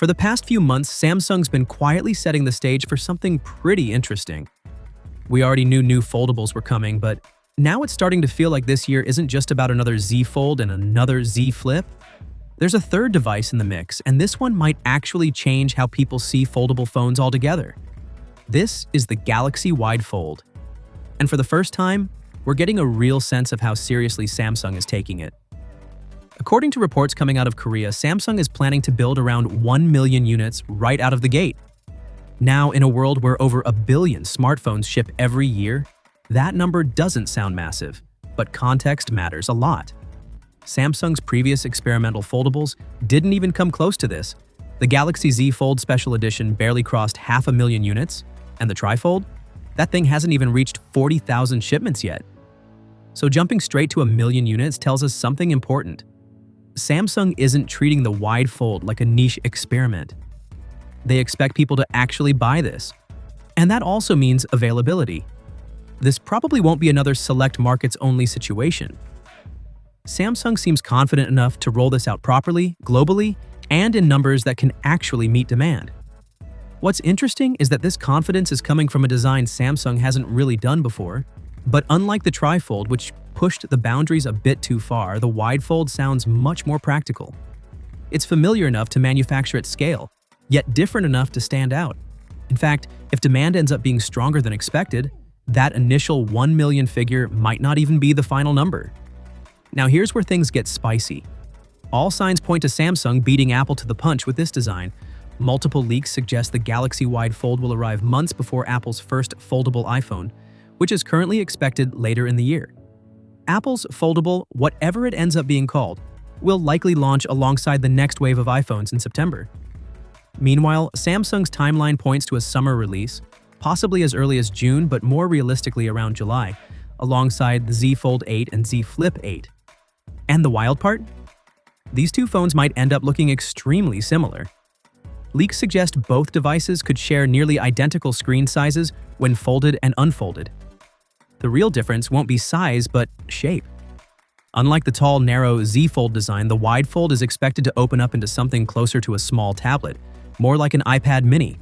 For the past few months, Samsung's been quietly setting the stage for something pretty interesting. We already knew new foldables were coming, but now it's starting to feel like this year isn't just about another Z Fold and another Z Flip. There's a third device in the mix, and this one might actually change how people see foldable phones altogether. This is the Galaxy Wide Fold. And for the first time, we're getting a real sense of how seriously Samsung is taking it. According to reports coming out of Korea, Samsung is planning to build around 1 million units right out of the gate. Now, in a world where over 1 billion smartphones ship every year, that number doesn't sound massive, but context matters a lot. Samsung's previous experimental foldables didn't even come close to this. The Galaxy Z Fold Special Edition barely crossed 500,000 units, and the Trifold? That thing hasn't even reached 40,000 shipments yet. So jumping straight to 1 million units tells us something important. Samsung isn't treating the Wide Fold like a niche experiment. They expect people to actually buy this. And that also means availability. This probably won't be another select markets only situation. Samsung seems confident enough to roll this out properly, globally, and in numbers that can actually meet demand. What's interesting is that this confidence is coming from a design Samsung hasn't really done before. But unlike the Trifold, which pushed the boundaries a bit too far, the Wide Fold sounds much more practical. It's familiar enough to manufacture at scale, yet different enough to stand out. In fact, if demand ends up being stronger than expected, that initial 1 million figure might not even be the final number. Now here's where things get spicy. All signs point to Samsung beating Apple to the punch with this design. Multiple leaks suggest the Galaxy Wide Fold will arrive months before Apple's first foldable iPhone, which is currently expected later in the year. Apple's foldable, whatever it ends up being called, will likely launch alongside the next wave of iPhones in September. Meanwhile, Samsung's timeline points to a summer release, possibly as early as June but more realistically around July, alongside the Z Fold 8 and Z Flip 8. And the wild part? These two phones might end up looking extremely similar. Leaks suggest both devices could share nearly identical screen sizes when folded and unfolded. The real difference won't be size, but shape. Unlike the tall, narrow Z Fold design, the Wide Fold is expected to open up into something closer to a small tablet, more like an iPad mini.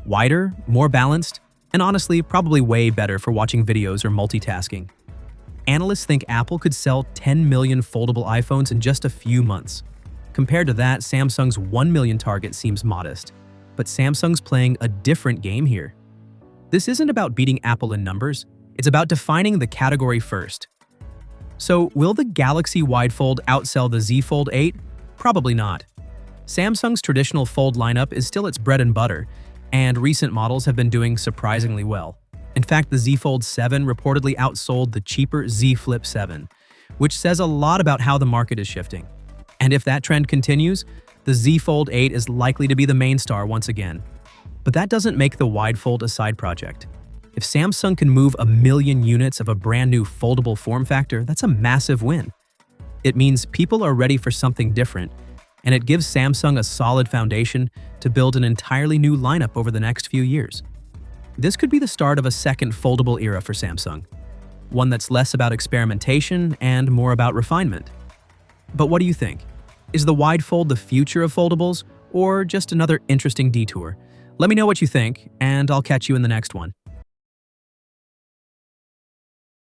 Wider, more balanced, and honestly, probably way better for watching videos or multitasking. Analysts think Apple could sell 10 million foldable iPhones in just a few months. Compared to that, Samsung's 1 million target seems modest. But Samsung's playing a different game here. This isn't about beating Apple in numbers, it's about defining the category first. So, will the Galaxy Wide Fold outsell the Z Fold 8? Probably not. Samsung's traditional Fold lineup is still its bread and butter, and recent models have been doing surprisingly well. In fact, the Z Fold 7 reportedly outsold the cheaper Z Flip 7, which says a lot about how the market is shifting. And if that trend continues, the Z Fold 8 is likely to be the main star once again. But that doesn't make the Wide Fold a side project. If Samsung can move 1 million units of a brand new foldable form factor, that's a massive win. It means people are ready for something different, and it gives Samsung a solid foundation to build an entirely new lineup over the next few years. This could be the start of a second foldable era for Samsung, one that's less about experimentation and more about refinement. But what do you think? Is the Wide Fold the future of foldables, or just another interesting detour? Let me know what you think, and I'll catch you in the next one.